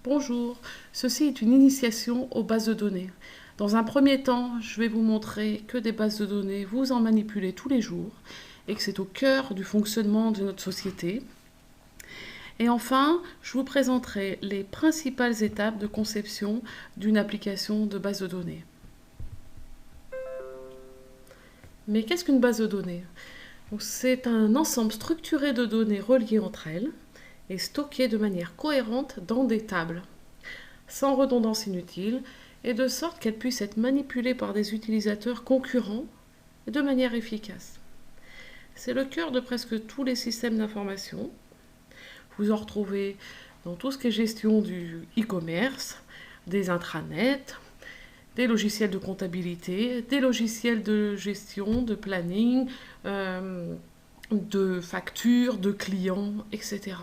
Bonjour, ceci est une initiation aux bases de données. Dans un premier temps, je vais vous montrer que des bases de données, vous en manipulez tous les jours et que c'est au cœur du fonctionnement de notre société. Et enfin, je vous présenterai les principales étapes de conception d'une application de base de données. Mais qu'est-ce qu'une base de données? C'est un ensemble structuré de données reliées entre elles et stockées de manière cohérente dans des tables, sans redondance inutile, et de sorte qu'elles puissent être manipulées par des utilisateurs concurrents de manière efficace. C'est le cœur de presque tous les systèmes d'information. Vous en retrouvez dans tout ce qui est gestion du e-commerce, des intranets, des logiciels de comptabilité, des logiciels de gestion, de planning, de factures, de clients, etc.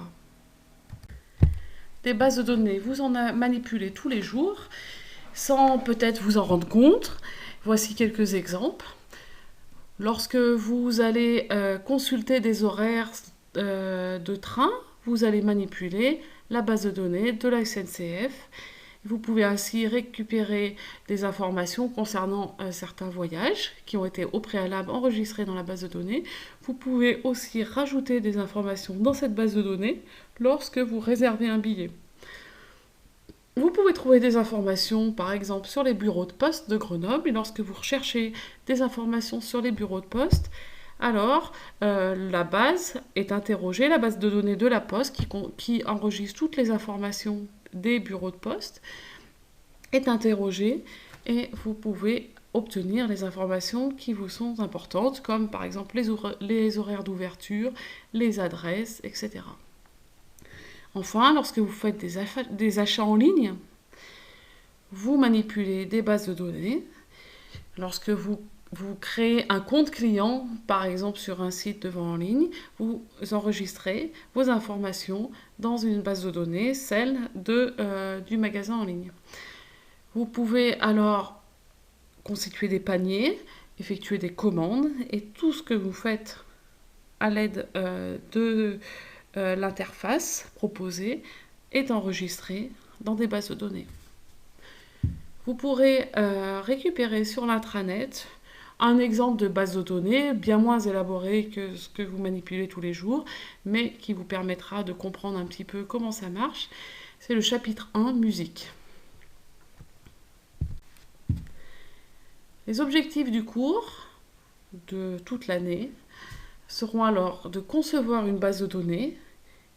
Des bases de données, vous en manipulez tous les jours, sans peut-être vous en rendre compte. Voici quelques exemples. Lorsque vous allez consulter des horaires de train, vous allez manipuler la base de données de la SNCF. Vous pouvez ainsi récupérer des informations concernant certains voyages qui ont été au préalable enregistrés dans la base de données. Vous pouvez aussi rajouter des informations dans cette base de données lorsque vous réservez un billet. Vous pouvez trouver des informations, par exemple, sur les bureaux de poste de Grenoble. Et lorsque vous recherchez des informations sur les bureaux de poste, alors la base est interrogée, la base de données de la Poste qui enregistre toutes les informations des bureaux de poste est interrogée et vous pouvez obtenir les informations qui vous sont importantes, comme par exemple les horaires d'ouverture, les adresses, etc. Enfin, lorsque vous faites des achats en ligne, vous manipulez des bases de données. Lorsque vous créez un compte client, par exemple sur un site de vente en ligne, vous enregistrez vos informations dans une base de données, celle du magasin en ligne. Vous pouvez alors constituer des paniers, effectuer des commandes, et tout ce que vous faites à l'aide de l'interface proposée est enregistré dans des bases de données. Vous pourrez récupérer sur l'intranet un exemple de base de données bien moins élaboré que ce que vous manipulez tous les jours, mais qui vous permettra de comprendre un petit peu comment ça marche. C'est le chapitre 1, musique. Les objectifs du cours de toute l'année seront alors de concevoir une base de données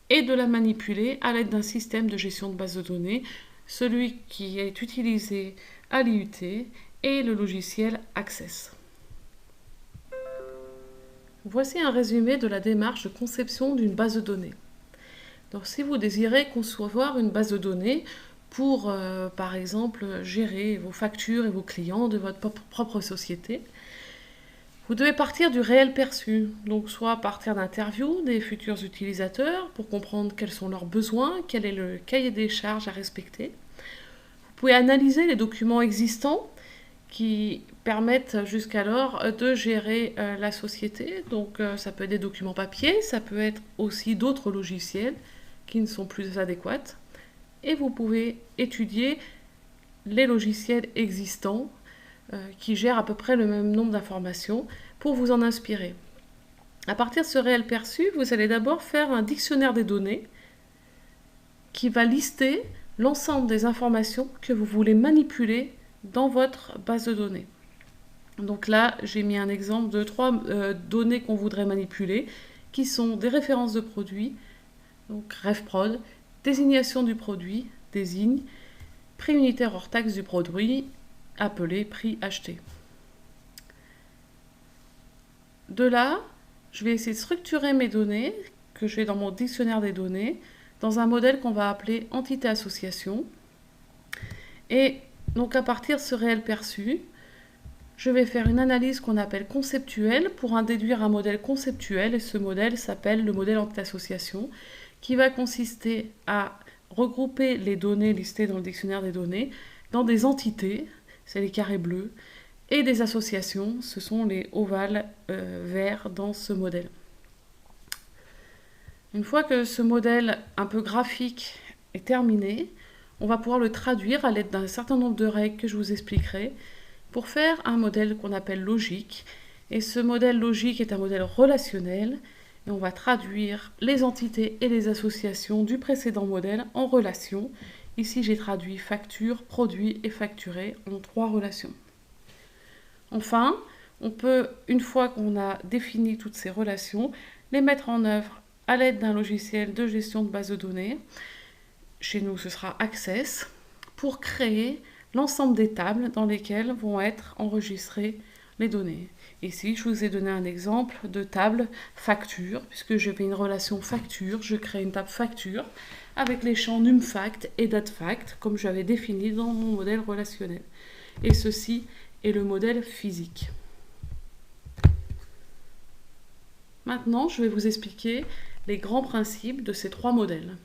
et de la manipuler à l'aide d'un système de gestion de base de données, celui qui est utilisé à l'IUT et le logiciel Access. Voici un résumé de la démarche de conception d'une base de données. Donc, si vous désirez concevoir une base de données pour, par exemple, gérer vos factures et vos clients de votre propre société, vous devez partir du réel perçu, donc soit partir d'interviews des futurs utilisateurs pour comprendre quels sont leurs besoins, quel est le cahier des charges à respecter. Vous pouvez analyser les documents existants qui permettent jusqu'alors de gérer la société. Donc ça peut être des documents papier, ça peut être aussi d'autres logiciels qui ne sont plus adéquats. Et vous pouvez étudier les logiciels existants qui gèrent à peu près le même nombre d'informations pour vous en inspirer. À partir de ce réel perçu, vous allez d'abord faire un dictionnaire des données qui va lister l'ensemble des informations que vous voulez manipuler dans votre base de données. Donc là, j'ai mis un exemple de 3 données qu'on voudrait manipuler, qui sont des références de produits, donc RefProd, désignation du produit, désigne, prix unitaire hors taxe du produit, appelé prix acheté. De là, je vais essayer de structurer mes données, que j'ai dans mon dictionnaire des données, dans un modèle qu'on va appeler entité-association. Et donc à partir de ce réel perçu, je vais faire une analyse qu'on appelle conceptuelle pour en déduire un modèle conceptuel. Et ce modèle s'appelle le modèle entité-association, qui va consister à regrouper les données listées dans le dictionnaire des données dans des entités, c'est les carrés bleus, et des associations, ce sont les ovales verts dans ce modèle. Une fois que ce modèle un peu graphique est terminé, on va pouvoir le traduire à l'aide d'un certain nombre de règles que je vous expliquerai pour faire un modèle qu'on appelle logique. Et ce modèle logique est un modèle relationnel et on va traduire les entités et les associations du précédent modèle en relations. Ici, j'ai traduit facture, produit et facturé en 3 relations. Enfin, on peut, une fois qu'on a défini toutes ces relations, les mettre en œuvre à l'aide d'un logiciel de gestion de base de données. Chez nous, ce sera Access, pour créer l'ensemble des tables dans lesquelles vont être enregistrées les données. Ici, je vous ai donné un exemple de table facture, puisque je fais une relation facture, je crée une table facture avec les champs numFact et dateFact, comme j'avais défini dans mon modèle relationnel. Et ceci est le modèle physique. Maintenant, je vais vous expliquer les grands principes de ces 3 modèles.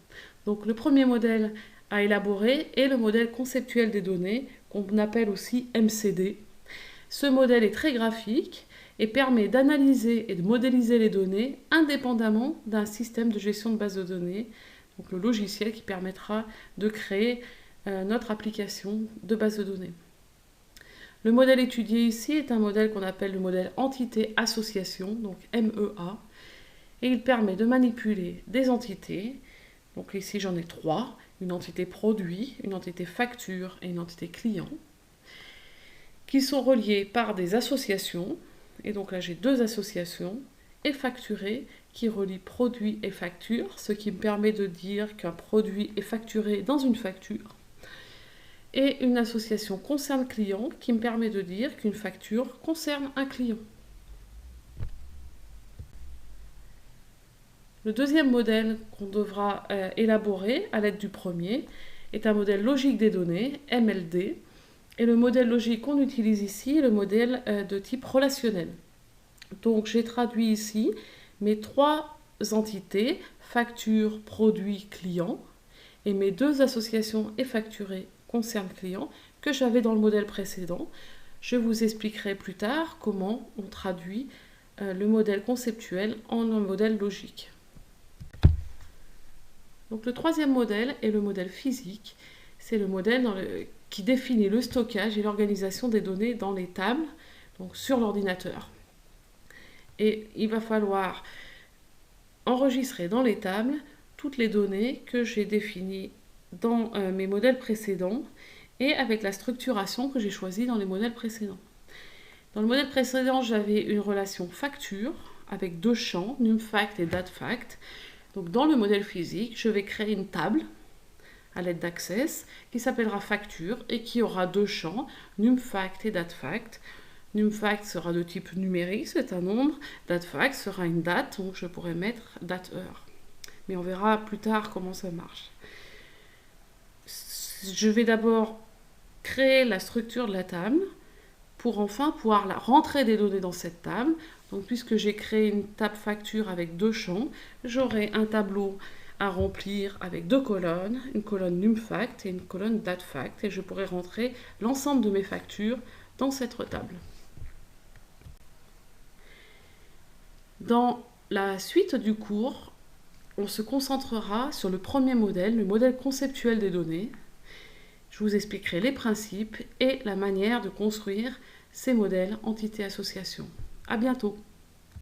Donc, le premier modèle à élaborer est le modèle conceptuel des données, qu'on appelle aussi MCD. Ce modèle est très graphique et permet d'analyser et de modéliser les données indépendamment d'un système de gestion de base de données, donc le logiciel qui permettra de créer notre application de base de données. Le modèle étudié ici est un modèle qu'on appelle le modèle entité-association, donc MEA, et il permet de manipuler des entités. Donc ici j'en ai 3, une entité produit, une entité facture et une entité client, qui sont reliées par des associations, et donc là j'ai 2 associations, et facturées, qui relient produit et facture, ce qui me permet de dire qu'un produit est facturé dans une facture, et une association concerne client, qui me permet de dire qu'une facture concerne un client. Le deuxième modèle qu'on devra élaborer à l'aide du premier est un modèle logique des données, MLD, et le modèle logique qu'on utilise ici est le modèle de type relationnel. Donc j'ai traduit ici mes 3 entités, facture, produit, client, et mes 2 associations et facturées concernent client que j'avais dans le modèle précédent. Je vous expliquerai plus tard comment on traduit le modèle conceptuel en un modèle logique. Donc le troisième modèle est le modèle physique. C'est le modèle qui définit le stockage et l'organisation des données dans les tables, donc sur l'ordinateur. Et il va falloir enregistrer dans les tables toutes les données que j'ai définies dans mes modèles précédents et avec la structuration que j'ai choisie dans les modèles précédents. Dans le modèle précédent, j'avais une relation facture avec 2 champs, numFact et dateFact. Donc dans le modèle physique, je vais créer une table à l'aide d'Access qui s'appellera facture et qui aura 2 champs, numFact et dateFact. NumFact sera de type numérique, c'est un nombre. DateFact sera une date, donc je pourrais mettre date-heure. Mais on verra plus tard comment ça marche. Je vais d'abord créer la structure de la table pour enfin pouvoir rentrer des données dans cette table. Donc puisque j'ai créé une table facture avec 2 champs, j'aurai un tableau à remplir avec 2 colonnes, une colonne numFact et une colonne dateFact, et je pourrai rentrer l'ensemble de mes factures dans cette table. Dans la suite du cours, on se concentrera sur le premier modèle, le modèle conceptuel des données. Je vous expliquerai les principes et la manière de construire ces modèles entité-association. À bientôt!